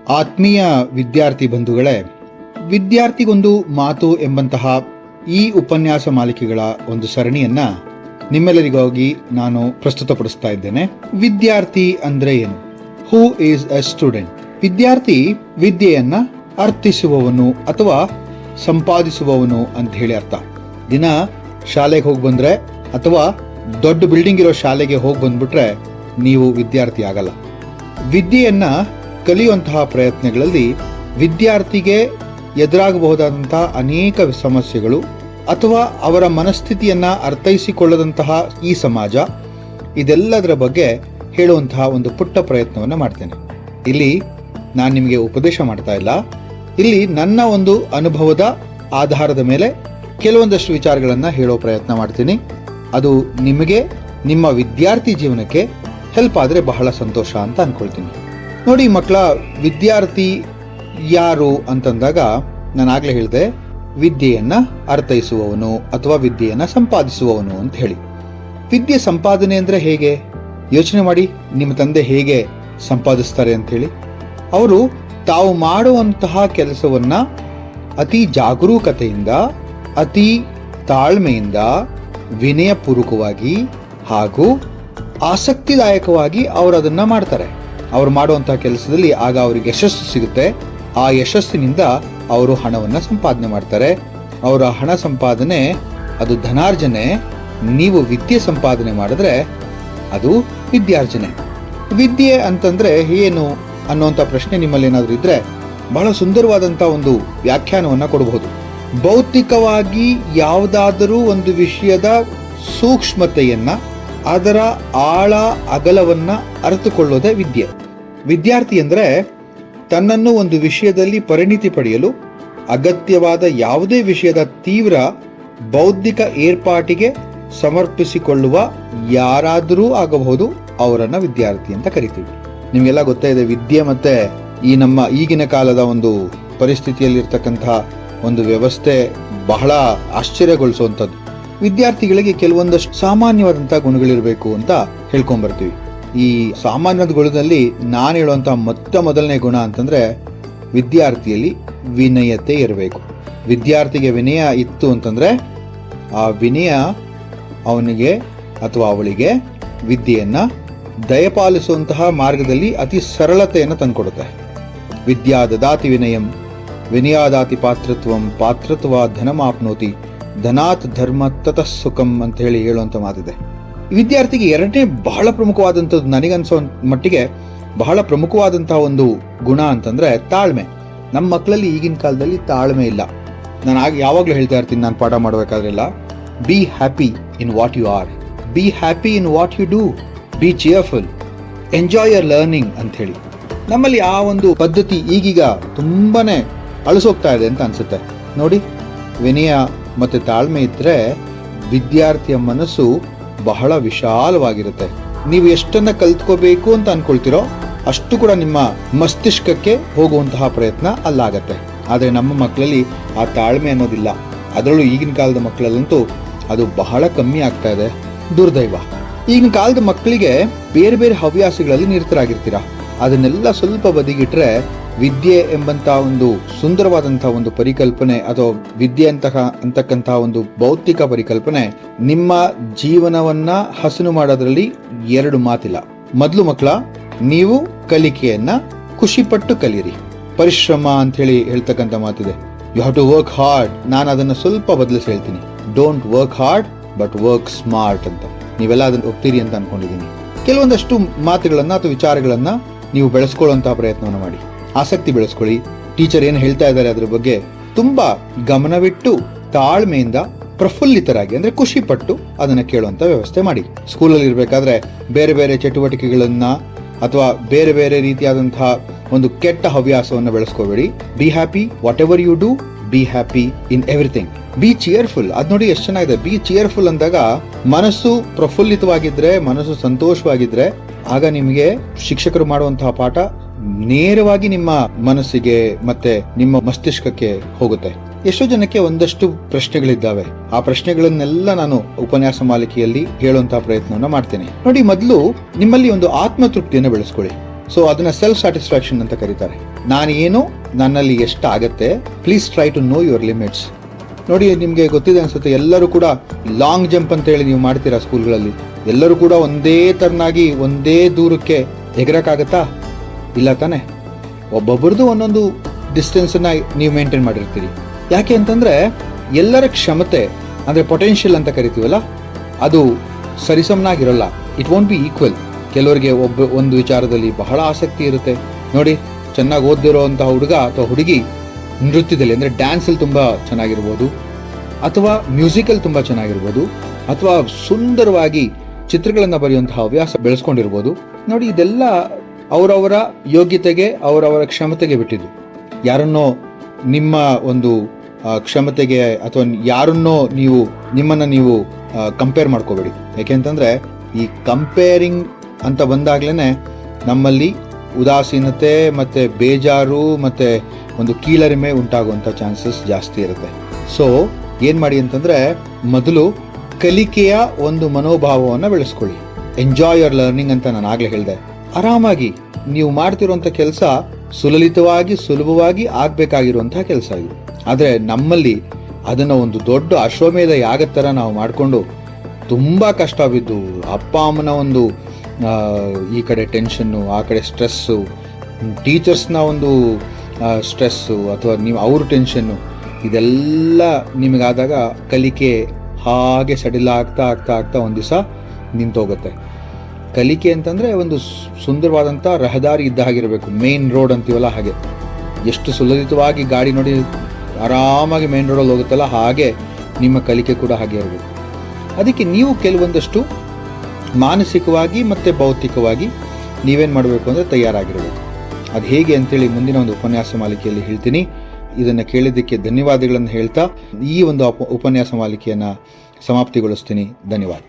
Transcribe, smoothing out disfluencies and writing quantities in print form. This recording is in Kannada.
ಆತ್ಮೀಯ ವಿದ್ಯಾರ್ಥಿ ಬಂಧುಗಳೇ, ವಿದ್ಯಾರ್ಥಿಗೊಂದು ಮಾತು ಎಂಬಂತಹ ಈ ಉಪನ್ಯಾಸ ಮಾಲಿಕೆಗಳ ಒಂದು ಸರಣಿಯನ್ನ ನಿಮ್ಮೆಲ್ಲರಿಗಾಗಿ ನಾನು ಪ್ರಸ್ತುತಪಡಿಸ್ತಾ ಇದ್ದೇನೆ. ವಿದ್ಯಾರ್ಥಿ ಅಂದ್ರೆ ಏನು? Who is A student? ವಿದ್ಯಾರ್ಥಿ ವಿದ್ಯೆಯನ್ನ ಅರ್ಥಿಸುವವನು ಅಥವಾ ಸಂಪಾದಿಸುವವನು ಅಂತ ಹೇಳಿ ಅರ್ಥ. ದಿನ ಶಾಲೆಗೆ ಹೋಗಿ ಬಂದ್ರೆ ಅಥವಾ ದೊಡ್ಡ ಬಿಲ್ಡಿಂಗ್ ಇರೋ ಶಾಲೆಗೆ ಹೋಗಿ ಬಂದ್ಬಿಟ್ರೆ ನೀವು ವಿದ್ಯಾರ್ಥಿ ಆಗಲ್ಲ. ವಿದ್ಯೆಯನ್ನ ಕಲಿಯುವಂತಹ ಪ್ರಯತ್ನಗಳಲ್ಲಿ ವಿದ್ಯಾರ್ಥಿಗೆ ಎದುರಾಗಬಹುದಾದಂತಹ ಅನೇಕ ಸಮಸ್ಯೆಗಳು ಅಥವಾ ಅವರ ಮನಸ್ಥಿತಿಯನ್ನ ಅರ್ಥೈಸಿಕೊಳ್ಳದಂತಹ ಈ ಸಮಾಜ, ಇದೆಲ್ಲದರ ಬಗ್ಗೆ ಹೇಳುವಂತಹ ಒಂದು ಪುಟ್ಟ ಪ್ರಯತ್ನವನ್ನ ಮಾಡ್ತೇನೆ. ಇಲ್ಲಿ ನಾನು ನಿಮಗೆ ಉಪದೇಶ ಮಾಡ್ತಾ ಇಲ್ಲ. ಇಲ್ಲಿ ನನ್ನ ಒಂದು ಅನುಭವದ ಆಧಾರದ ಮೇಲೆ ಕೆಲವೊಂದಷ್ಟು ವಿಚಾರಗಳನ್ನ ಹೇಳೋ ಪ್ರಯತ್ನ ಮಾಡ್ತೀನಿ. ಅದು ನಿಮಗೆ ನಿಮ್ಮ ವಿದ್ಯಾರ್ಥಿ ಜೀವನಕ್ಕೆ ಹೆಲ್ಪ್ ಆದರೆ ಬಹಳ ಸಂತೋಷ ಅಂತ ಅನ್ಕೊಳ್ತೀನಿ. ನೋಡಿ ಮಕ್ಕಳ, ವಿದ್ಯಾರ್ಥಿ ಯಾರು ಅಂತಂದಾಗ ನಾನು ಆಗ್ಲೇ ಹೇಳಿದೆ, ವಿದ್ಯೆಯನ್ನ ಅರ್ಥೈಸುವವನು ಅಥವಾ ವಿದ್ಯೆಯನ್ನ ಸಂಪಾದಿಸುವವನು ಅಂತ ಹೇಳಿ. ವಿದ್ಯೆ ಸಂಪಾದನೆ ಅಂದ್ರೆ ಹೇಗೆ? ಯೋಚನೆ ಮಾಡಿ, ನಿಮ್ಮ ತಂದೆ ಹೇಗೆ ಸಂಪಾದಿಸ್ತಾರೆ ಅಂತ ಹೇಳಿ. ಅವರು ತಾವು ಮಾಡುವಂತಹ ಕೆಲಸವನ್ನ ಅತಿ ಜಾಗರೂಕತೆಯಿಂದ, ಅತಿ ತಾಳ್ಮೆಯಿಂದ, ವಿನಯಪೂರ್ವಕವಾಗಿ ಹಾಗೂ ಆಸಕ್ತಿದಾಯಕವಾಗಿ ಅವರು ಅದನ್ನ ಮಾಡ್ತಾರೆ. ಅವರು ಮಾಡುವಂತಹ ಕೆಲಸದಲ್ಲಿ ಆಗ ಅವರಿಗೆ ಯಶಸ್ಸು ಸಿಗುತ್ತೆ. ಆ ಯಶಸ್ಸಿನಿಂದ ಅವರು ಹಣವನ್ನ ಸಂಪಾದನೆ ಮಾಡ್ತಾರೆ. ಅವರ ಹಣ ಸಂಪಾದನೆ ಅದು ಧನಾರ್ಜನೆ. ನೀವು ವಿದ್ಯೆ ಸಂಪಾದನೆ ಮಾಡಿದ್ರೆ ಅದು ವಿದ್ಯಾರ್ಜನೆ. ವಿದ್ಯೆ ಅಂತಂದ್ರೆ ಏನು ಅನ್ನುವಂಥ ಪ್ರಶ್ನೆ ನಿಮ್ಮಲ್ಲಿ ಏನಾದರೂ ಇದ್ರೆ ಬಹಳ ಸುಂದರವಾದಂಥ ಒಂದು ವ್ಯಾಖ್ಯಾನವನ್ನ ಕೊಡಬಹುದು. ಭೌತಿಕವಾಗಿ ಯಾವುದಾದರೂ ಒಂದು ವಿಷಯದ ಸೂಕ್ಷ್ಮತೆಯನ್ನ, ಅದರ ಆಳ ಅಗಲವನ್ನ ಅರಿತುಕೊಳ್ಳೋದೇ ವಿದ್ಯೆ. ವಿದ್ಯಾರ್ಥಿ ಅಂದ್ರೆ ತನ್ನನ್ನು ಒಂದು ವಿಷಯದಲ್ಲಿ ಪರಿಣಿತಿ ಪಡೆಯಲು ಅಗತ್ಯವಾದ ಯಾವುದೇ ವಿಷಯದ ತೀವ್ರ ಬೌದ್ಧಿಕ ಏರ್ಪಾಟಿಗೆ ಸಮರ್ಪಿಸಿಕೊಳ್ಳುವ ಯಾರಾದರೂ ಆಗಬಹುದು, ಅವರನ್ನ ವಿದ್ಯಾರ್ಥಿ ಅಂತ ಕರಿತೀವಿ. ನಿಮಗೆಲ್ಲ ಗೊತ್ತೇ ಇದೆ, ವಿದ್ಯೆ ಮತ್ತೆ ಈ ನಮ್ಮ ಈಗಿನ ಕಾಲದ ಒಂದು ಪರಿಸ್ಥಿತಿಯಲ್ಲಿ ಇರ್ತಕ್ಕಂತಹ ಒಂದು ವ್ಯವಸ್ಥೆ ಬಹಳ ಆಶ್ಚರ್ಯಗೊಳಿಸುವಂಥದ್ದು. ವಿದ್ಯಾರ್ಥಿಗಳಿಗೆ ಕೆಲವೊಂದಷ್ಟು ಸಾಮಾನ್ಯವಾದಂತಹ ಗುಣಗಳಿರಬೇಕು ಅಂತ ಹೇಳ್ಕೊಂಡ್ಬರ್ತೀವಿ. ಈ ಸಾಮಾನ್ಯವಾದ ಗುಣದಲ್ಲಿ ನಾನು ಹೇಳುವಂತಹ ಮೊದಲನೇ ಗುಣ ಅಂತಂದ್ರೆ ವಿದ್ಯಾರ್ಥಿಯಲ್ಲಿ ವಿನಯತೆ ಇರಬೇಕು. ವಿದ್ಯಾರ್ಥಿಗೆ ವಿನಯ ಇತ್ತು ಅಂತಂದ್ರೆ ಆ ವಿನಯ ಅವನಿಗೆ ಅಥವಾ ಅವಳಿಗೆ ವಿದ್ಯೆಯನ್ನ ದಯಪಾಲಿಸುವಂತಹ ಮಾರ್ಗದಲ್ಲಿ ಅತಿ ಸರಳತೆಯನ್ನು ತಂದುಕೊಡುತ್ತೆ. ವಿದ್ಯಾ ದದಾತಿ ವಿನಯಂ ವಿನಯಾದಾತಿ ಪಾತ್ರತ್ವಂ ಪಾತ್ರತ್ವ ಧನಮಾಪ್ನೋತಿ ಧನಾತ್ ಧರ್ಮ ತತಃ ಸುಖಂ ಅಂತ ಹೇಳಿ ಹೇಳುವಂತ ಮಾತಿದೆ. ವಿದ್ಯಾರ್ಥಿಗೆ ಎರಡನೇ ಬಹಳ ಪ್ರಮುಖವಾದಂಥದ್ದು, ನನಗನ್ಸೋ ಮಟ್ಟಿಗೆ ಬಹಳ ಪ್ರಮುಖವಾದಂತಹ ಒಂದು ಗುಣ ಅಂತಂದ್ರೆ ತಾಳ್ಮೆ. ನಮ್ಮ ಮಕ್ಕಳಲ್ಲಿ ಈಗಿನ ಕಾಲದಲ್ಲಿ ತಾಳ್ಮೆ ಇಲ್ಲ. ನಾನು ಯಾವಾಗಲೂ ಹೇಳ್ತಾ ಇರ್ತೀನಿ, ನಾನು ಪಾಠ ಮಾಡಬೇಕಾದ್ರೆಲ್ಲ, be happy in what you are, be happy in what you do, be cheerful, enjoy your learning ಅಂತ ಹೇಳಿ. ನಮ್ಮಲ್ಲಿ ಆ ಒಂದು ಪದ್ಧತಿ ಈಗೀಗ ತುಂಬಾನೇ ಅಳಿಸೋಗ್ತಾ ಇದೆ ಅಂತ ಅನ್ಸುತ್ತೆ. ನೋಡಿ, ವಿನಯ ಮತ್ತೆ ತಾಳ್ಮೆ ಇದ್ರೆ ವಿದ್ಯಾರ್ಥಿಯ ಮನಸ್ಸು ಬಹಳ ವಿಶಾಲವಾಗಿರುತ್ತೆ. ನೀವು ಎಷ್ಟನ್ನ ಕಲ್ತ್ಕೋಬೇಕು ಅಂತ ಅನ್ಕೊಳ್ತಿರೋ ಅಷ್ಟು ಕೂಡ ನಿಮ್ಮ ಮಸ್ತಿಷ್ಕಕ್ಕೆ ಹೋಗುವಂತಹ ಪ್ರಯತ್ನ ಅಲ್ಲಾಗತ್ತೆ. ಆದ್ರೆ ನಮ್ಮ ಮಕ್ಕಳಲ್ಲಿ ಆ ತಾಳ್ಮೆ ಅನ್ನೋದಿಲ್ಲ. ಅದರಲ್ಲೂ ಈಗಿನ ಕಾಲದ ಮಕ್ಕಳಲ್ಲಂತೂ ಅದು ಬಹಳ ಕಮ್ಮಿ ಆಗ್ತಾ ಇದೆ. ದುರ್ದೈವ. ಈಗಿನ ಕಾಲದ ಮಕ್ಕಳಿಗೆ ಬೇರೆ ಬೇರೆ ಹವ್ಯಾಸಗಳಲ್ಲಿ ನಿರತರಾಗಿರ್ತೀರಾ. ಅದನ್ನೆಲ್ಲ ಸ್ವಲ್ಪ ಬದಿಗಿಟ್ರೆ ವಿದ್ಯೆ ಎಂಬಂತಹ ಒಂದು ಸುಂದರವಾದಂತಹ ಒಂದು ಪರಿಕಲ್ಪನೆ ಅಥವಾ ವಿದ್ಯೆ ಅಂತಕ್ಕಂತಹ ಒಂದು ಭೌತಿಕ ಪರಿಕಲ್ಪನೆ ನಿಮ್ಮ ಜೀವನವನ್ನ ಹಸನು ಮಾಡೋದ್ರಲ್ಲಿ ಎರಡು ಮಾತಿಲ್ಲ. ಮೊದಲು ಮಕ್ಕಳ, ನೀವು ಕಲಿಕೆಯನ್ನ ಖುಷಿಪಟ್ಟು ಕಲೀರಿ. ಪರಿಶ್ರಮ ಅಂತ ಹೇಳಿ ಹೇಳ್ತಕ್ಕಂಥ ಮಾತಿದೆ. You have to work hard. ನಾನು ಅದನ್ನ ಸ್ವಲ್ಪ ಬದಲಿಸಿ ಹೇಳ್ತೀನಿ, don't work hard but work smart ಅಂತ. ನೀವೆಲ್ಲ ಅದನ್ನ ಒಪ್ತೀರಿ ಅಂತ ಅನ್ಕೊಂಡಿದ್ದೀನಿ. ಕೆಲವೊಂದಷ್ಟು ಮಾತುಗಳನ್ನ ಅಥವಾ ವಿಚಾರಗಳನ್ನ ನೀವು ಬೆಳೆಸ್ಕೊಳ್ಳುವಂತಹ ಪ್ರಯತ್ನವನ್ನು ಮಾಡಿ. ಆಸಕ್ತಿ ಬೆಳೆಸ್ಕೊಳ್ಳಿ. ಟೀಚರ್ ಏನು ಹೇಳ್ತಾ ಇದ್ದಾರೆ ಅದ್ರ ಬಗ್ಗೆ ತುಂಬಾ ಗಮನವಿಟ್ಟು ತಾಳ್ಮೆಯಿಂದ ಪ್ರಫುಲ್ಲಿತರಾಗಿ, ಅಂದ್ರೆ ಖುಷಿ ಪಟ್ಟು ಅದನ್ನ ಕೇಳುವಂತ ವ್ಯವಸ್ಥೆ ಮಾಡಿ. ಸ್ಕೂಲಲ್ಲಿ ಇರ್ಬೇಕಾದ್ರೆ ಬೇರೆ ಬೇರೆ ಚಟುವಟಿಕೆಗಳನ್ನ ಅಥವಾ ಬೇರೆ ಬೇರೆ ರೀತಿಯಾದಂತಹ ಒಂದು ಕೆಟ್ಟ ಹವ್ಯಾಸವನ್ನ ಬೆಳೆಸ್ಕೋಬೇಡಿ. Be happy whatever you do, be happy in everything. Be cheerful. ಅದ್ ನೋಡಿ ಎಷ್ಟು ಚೆನ್ನಾಗಿದೆ. ಬಿ ಚಿಯರ್ಫುಲ್ ಅಂದಾಗ ಮನಸ್ಸು ಪ್ರಫುಲ್ಲಿತವಾಗಿದ್ರೆ, ಮನಸ್ಸು ಸಂತೋಷವಾಗಿದ್ರೆ, ಆಗ ನಿಮಗೆ ಶಿಕ್ಷಕರು ಮಾಡುವಂತಹ ಪಾಠ ನೇರವಾಗಿ ನಿಮ್ಮ ಮನಸ್ಸಿಗೆ ಮತ್ತೆ ನಿಮ್ಮ ಮಸ್ತಿಷ್ಕಕ್ಕೆ ಹೋಗುತ್ತೆ. ಎಷ್ಟೋ ಜನಕ್ಕೆ ಒಂದಷ್ಟು ಪ್ರಶ್ನೆಗಳಿದ್ದಾವೆ. ಆ ಪ್ರಶ್ನೆಗಳನ್ನೆಲ್ಲ ನಾನು ಉಪನ್ಯಾಸ ಮಾಲಿಕೆಯಲ್ಲಿ ಹೇಳುವಂತಹ ಪ್ರಯತ್ನವನ್ನ ಮಾಡ್ತೇನೆ. ನೋಡಿ, ಮೊದಲು ನಿಮ್ಮಲ್ಲಿ ಒಂದು ಆತ್ಮತೃಪ್ತಿಯನ್ನು ಬೆಳೆಸ್ಕೊಳ್ಳಿ. ಸೊ ಅದನ್ನ ಸೆಲ್ಫ್ ಸ್ಯಾಟಿಸ್ಫ್ಯಾಕ್ಷನ್ ಅಂತ ಕರೀತಾರೆ. ನಾನೇನು, ನನ್ನಲ್ಲಿ ಎಷ್ಟಾಗತ್ತೆ, please try to know your limits. ನೋಡಿ, ನಿಮಗೆ ಗೊತ್ತಿದೆ ಅನ್ಸುತ್ತೆ, ಎಲ್ಲರೂ ಕೂಡ ಲಾಂಗ್ ಜಂಪ್ ಅಂತ ಹೇಳಿ ನೀವು ಮಾಡ್ತೀರಾ ಸ್ಕೂಲ್ಗಳಲ್ಲಿ, ಎಲ್ಲರೂ ಕೂಡ ಒಂದೇ ತರನಾಗಿ ಒಂದೇ ದೂರಕ್ಕೆ ಎಗರಕ್ಕಾಗತ್ತಾ? ಇಲ್ಲ ತಾನೆ. ಒಬ್ಬೊಬ್ಬರದು ಒಂದೊಂದು ಡಿಸ್ಟೆನ್ಸನ್ನ ನೀವು ಮೇಂಟೈನ್ ಮಾಡಿರ್ತೀರಿ. ಯಾಕೆ ಅಂತಂದ್ರೆ ಎಲ್ಲರ ಕ್ಷಮತೆ ಅಂದರೆ ಪೊಟೆನ್ಷಿಯಲ್ ಅಂತ ಕರಿತೀವಲ್ಲ, ಅದು ಸರಿಸಮನಾಗಿರಲ್ಲ. It won't be equal. ಕೆಲವರಿಗೆ ಒಂದು ವಿಚಾರದಲ್ಲಿ ಬಹಳ ಆಸಕ್ತಿ ಇರುತ್ತೆ. ನೋಡಿ, ಚೆನ್ನಾಗಿ ಓದಿರೋಂಥ ಹುಡುಗ ಅಥವಾ ಹುಡುಗಿ ನೃತ್ಯದಲ್ಲಿ ಅಂದರೆ ಡ್ಯಾನ್ಸಲ್ಲಿ ತುಂಬ ಚೆನ್ನಾಗಿರ್ಬೋದು, ಅಥವಾ ಮ್ಯೂಸಿಕಲ್ಲಿ ತುಂಬ ಚೆನ್ನಾಗಿರ್ಬೋದು, ಅಥವಾ ಸುಂದರವಾಗಿ ಚಿತ್ರಗಳನ್ನು ಬರೆಯುವಂತಹ ಹವ್ಯಾಸ ಬೆಳೆಸ್ಕೊಂಡಿರ್ಬೋದು. ನೋಡಿ, ಇದೆಲ್ಲ ಅವರವರ ಯೋಗ್ಯತೆಗೆ, ಅವರವರ ಕ್ಷಮತೆಗೆ ಬಿಟ್ಟಿದ್ದು. ಯಾರನ್ನೋ ನಿಮ್ಮ ಒಂದು ಕ್ಷಮತೆಗೆ ಅಥವಾ ಯಾರನ್ನೋ ನಿಮ್ಮನ್ನು ನೀವು ಕಂಪೇರ್ ಮಾಡ್ಕೋಬೇಡಿ. ಯಾಕೆಂತಂದರೆ ಈ ಕಂಪೇರಿಂಗ್ ಅಂತ ಬಂದಾಗ್ಲೇ ನಮ್ಮಲ್ಲಿ ಉದಾಸೀನತೆ ಮತ್ತು ಬೇಜಾರು ಮತ್ತು ಒಂದು ಕೀಳರಿಮೆ ಉಂಟಾಗುವಂಥ ಚಾನ್ಸಸ್ ಜಾಸ್ತಿ ಇರುತ್ತೆ. ಸೊ ಏನು ಮಾಡಿ ಅಂತಂದರೆ, ಮೊದಲು ಕಲಿಕೆಯ ಒಂದು ಮನೋಭಾವವನ್ನು ಬೆಳೆಸ್ಕೊಳ್ಳಿ. ಎಂಜಾಯ್ ಯುವರ್ ಲರ್ನಿಂಗ್ ಅಂತ ನಾನು ಆಗಲೇ ಹೇಳಿದೆ. ಆರಾಮಾಗಿ ನೀವು ಮಾಡ್ತಿರುವಂಥ ಕೆಲಸ ಸುಲಭವಾಗಿ ಆಗಬೇಕಾಗಿರುವಂತಹ ಕೆಲಸ ಇದು. ಆದರೆ ನಮ್ಮಲ್ಲಿ ಅದನ್ನು ಒಂದು ದೊಡ್ಡ ಅಶ್ವಮೇಧ ಯಾಗದ ಥರ ನಾವು ಮಾಡಿಕೊಂಡು ತುಂಬ ಕಷ್ಟ ಬಿದ್ದು, ಅಪ್ಪ ಅಮ್ಮನ ಒಂದು ಈ ಕಡೆ ಟೆನ್ಷನ್ನು, ಆ ಕಡೆ ಸ್ಟ್ರೆಸ್ಸು, ಟೀಚರ್ಸ್ನ ಒಂದು ಸ್ಟ್ರೆಸ್ಸು ಅಥವಾ ನೀವು ಅವ್ರ ಟೆನ್ಷನ್ನು, ಇದೆಲ್ಲ ನಿಮಗಾದಾಗ ಕಲಿಕೆ ಹಾಗೆ ಸಡಿಲ ಆಗ್ತಾ ಒಂದು ದಿವಸ ನಿಂತೋಗುತ್ತೆ. ಕಲಿಕೆ ಅಂತಂದರೆ ಒಂದು ಸುಂದರವಾದಂಥ ರಹದಾರಿ ಇದ್ದ ಹಾಗಿರಬೇಕು. ಮೇನ್ ರೋಡ್ ಅಂತೀವಲ್ಲ ಹಾಗೆ, ಎಷ್ಟು ಸುಲಲಿತವಾಗಿ ಗಾಡಿ ನೋಡಿ ಆರಾಮಾಗಿ ಮೇನ್ ರೋಡಲ್ಲಿ ಹೋಗುತ್ತಲ್ಲ, ಹಾಗೆ ನಿಮ್ಮ ಕಲಿಕೆ ಕೂಡ ಹಾಗೆ ಇರಬೇಕು. ಅದಕ್ಕೆ ನೀವು ಕೆಲವೊಂದಷ್ಟು ಮಾನಸಿಕವಾಗಿ ಮತ್ತು ಭೌತಿಕವಾಗಿ ನೀವೇನು ಮಾಡಬೇಕು ಅಂದರೆ ತಯಾರಾಗಿರಬೇಕು. ಅದು ಹೇಗೆ ಅಂತೇಳಿ ಮುಂದಿನ ಒಂದು ಉಪನ್ಯಾಸ ಮಾಲಿಕೆಯಲ್ಲಿ ಹೇಳ್ತೀನಿ. ಇದನ್ನು ಕೇಳಿದ್ದಕ್ಕೆ ಧನ್ಯವಾದಗಳನ್ನು ಹೇಳ್ತಾ ಈ ಒಂದು ಉಪನ್ಯಾಸ ಮಾಲಿಕೆಯನ್ನು ಸಮಾಪ್ತಿಗೊಳಿಸ್ತೀನಿ. ಧನ್ಯವಾದ.